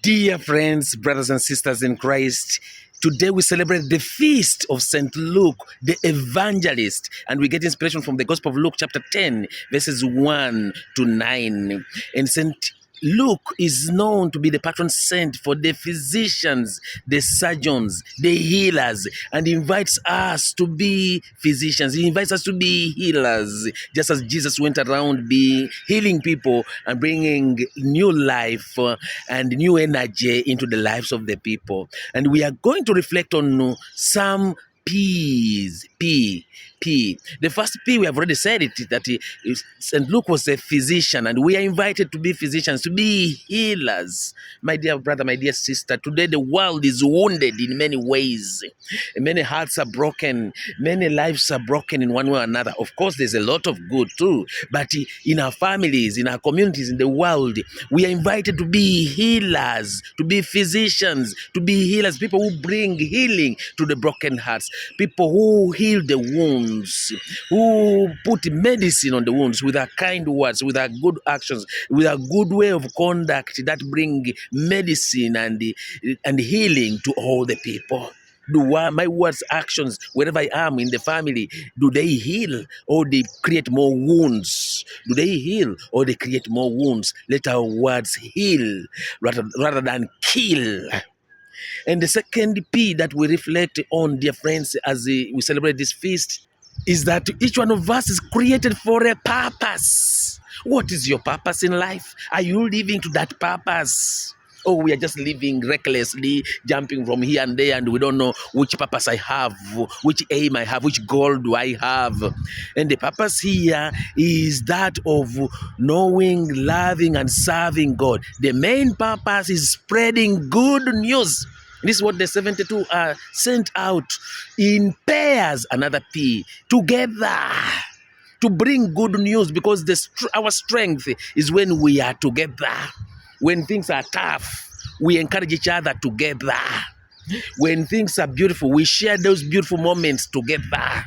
Dear friends, brothers and sisters in Christ, today we celebrate the feast of St. Luke, the evangelist, and we get inspiration from the Gospel of Luke chapter 10, verses 1 to 9. And St. Luke is known to be the patron saint for the physicians, the surgeons, the healers, and invites us to be physicians. He invites us to be healers, just as Jesus went around healing people and bringing new life and new energy into the lives of the people. And we are going to reflect on some P's. P. The first P, we have already said it, that St. Luke was a physician, and we are invited to be physicians, to be healers. My dear brother, my dear sister, today the world is wounded in many ways. Many hearts are broken. Many lives are broken in one way or another. Of course, there's a lot of good too, but in our families, in our communities, in the world, we are invited to be healers, to be physicians, to be healers, people who bring healing to the broken hearts, people who heal the wounds, who put medicine on the wounds with our kind words, with our good actions, with a good way of conduct that bring medicine and healing to all the people. Do my words, actions, wherever I am in the family, do they heal or they create more wounds? Do they heal or they create more wounds? Let our words heal rather than kill. And the second P that we reflect on, dear friends, as we celebrate this feast, is that each one of us is created for a purpose. What is your purpose in life? Are you living to that purpose? Oh, we are just living recklessly, jumping from here and there, and we don't know which purpose I have, which aim I have, which goal do I have. And the purpose here is that of knowing, loving, and serving God. The main purpose is spreading good news. This is what the 72 are sent out in pairs, another P, together, to bring good news, because our strength is when we are together. When things are tough, we encourage each other together. When things are beautiful, we share those beautiful moments together.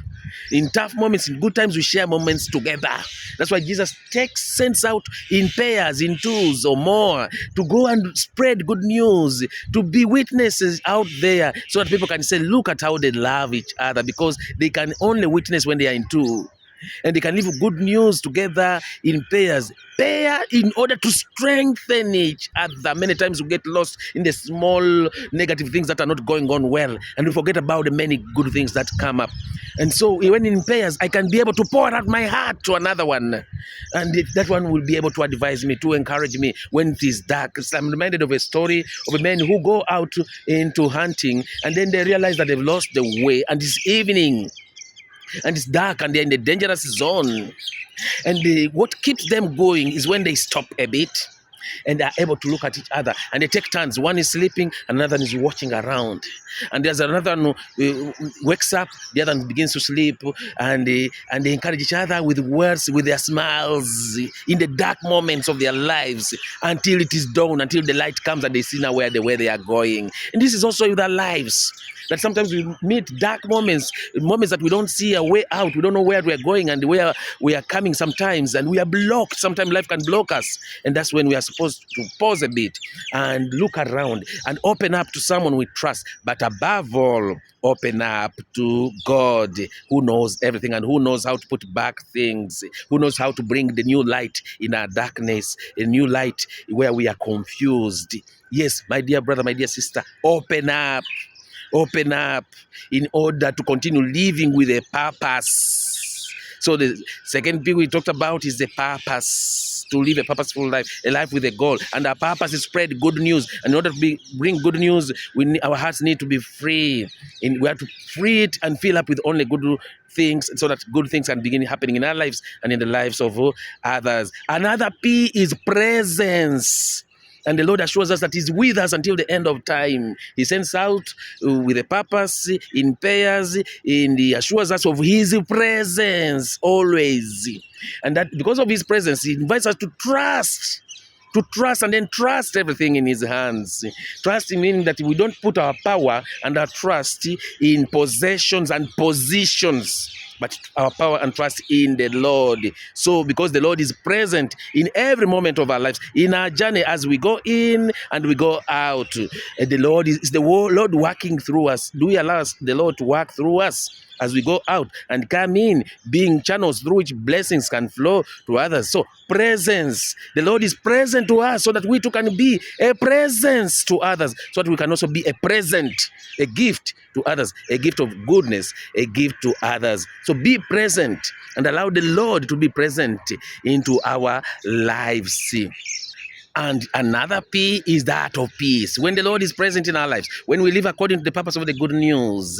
In tough moments, in good times, we share moments together. That's why Jesus sends out in pairs, in twos or more, to go and spread good news, to be witnesses out there, so that people can say, look at how they love each other, because they can only witness when they are in two. And they can live good news together in pairs. Pair in order to strengthen each other. Many times we get lost in the small negative things that are not going on well, and we forget about the many good things that come up. And so when in pairs, I can be able to pour out my heart to another one, and that one will be able to advise me, to encourage me when it is dark. So I'm reminded of a story of a man who go out into hunting, and then they realize that they've lost the way, and it's evening. And it's dark, and they're in the dangerous zone. And what keeps them going is when they stop a bit and are able to look at each other, and they take turns. One is sleeping, another is watching around. And there's another one who wakes up, the other one begins to sleep, and they encourage each other with words, with their smiles, in the dark moments of their lives, until it is dawn, until the light comes and they see now where they are going. And this is also with our lives. That sometimes we meet dark moments that we don't see a way out. We don't know where we're going and where we are coming sometimes, and we are blocked. Sometimes life can block us. And that's when we are supposed to pause a bit and look around and open up to someone we trust. But above all, open up to God, who knows everything and who knows how to put back things, who knows how to bring the new light in our darkness, a new light where we are confused. Yes, my dear brother, my dear sister, open up. Open up in order to continue living with a purpose. So the second thing we talked about is the purpose, to live a purposeful life, a life with a goal. And our purpose is spread good news. And in order to bring good news, our hearts need to be free. We have to free it and fill up with only good things, so that good things can begin happening in our lives and in the lives of others. Another P is presence. And the Lord assures us that He's with us until the end of time. He sends out with a purpose, in pairs, and He assures us of His presence always. And that because of His presence, He invites us to trust. To trust, and then trust everything in His hands. Trusting meaning that we don't put our power and our trust in possessions and positions. but our power and trust in the Lord. So because the Lord is present in every moment of our lives, in our journey as we go in and we go out, the Lord is the Lord working through us. Do we allow the Lord to work through us as we go out and come in, being channels through which blessings can flow to others? So presence, the Lord is present to us so that we too can be a presence to others, so that we can also be a present, a gift to others, a gift of goodness, a gift to others. So be present and allow the Lord to be present into our lives. And another P is that of peace. When the Lord is present in our lives, when we live according to the purpose of the good news,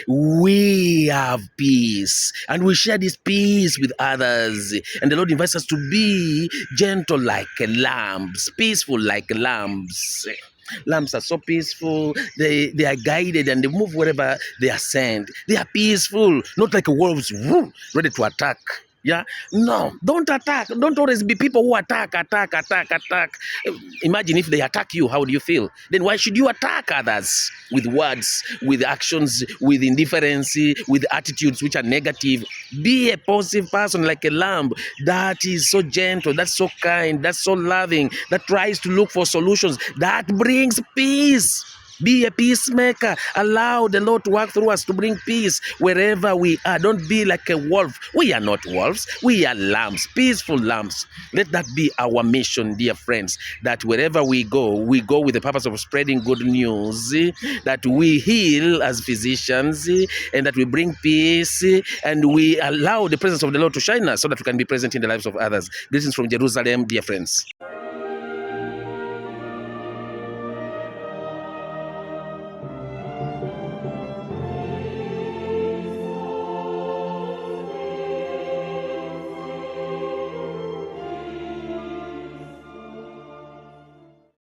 we have peace. And we share this peace with others. And the Lord invites us to be gentle like lambs, peaceful like lambs. Lambs are so peaceful. They are guided and they move wherever they are sent. They are peaceful, not like wolves ready to attack. Yeah, no, don't attack. Don't always be people who attack. Imagine if they attack you, how would you feel? Then why should you attack others with words, with actions, with indifference, with attitudes which are negative? Be a positive person like a lamb that is so gentle, that's so kind, that's so loving, that tries to look for solutions, that brings peace. Be a peacemaker. Allow the Lord to work through us to bring peace wherever we are. Don't be like a wolf. We are not wolves. We are lambs, peaceful lambs. Let that be our mission, dear friends, that wherever we go with the purpose of spreading good news, that we heal as physicians, and that we bring peace, and we allow the presence of the Lord to shine us so that we can be present in the lives of others. Greetings from Jerusalem, dear friends.